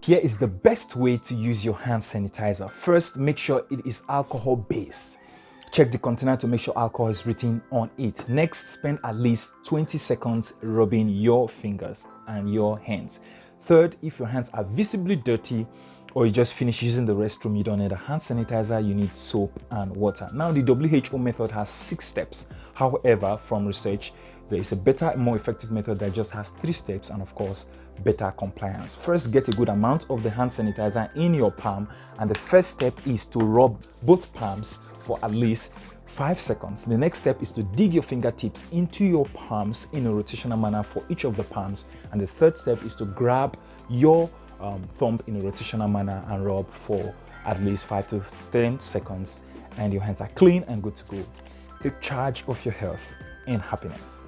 Here is the best way to use your hand sanitizer. First, make sure it is alcohol based. Check the container to make sure alcohol is written on it. Next, spend at least 20 seconds rubbing your fingers and your hands. Third, if your hands are visibly dirty or you just finished using the restroom, you don't need a hand sanitizer, you need soap and water. Now, the WHO method has 6 steps. However, from research, there is a better, more effective method that just has 3 steps and of course, better compliance. First, get a good amount of the hand sanitizer in your palm, and the first step is to rub both palms for at least 5 seconds. The next step is to dig your fingertips into your palms in a rotational manner for each of the palms, and the third step is to grab your thumb in a rotational manner and rub for at least 5 to 10 seconds, and your hands are clean and good to go. Take charge of your health and happiness.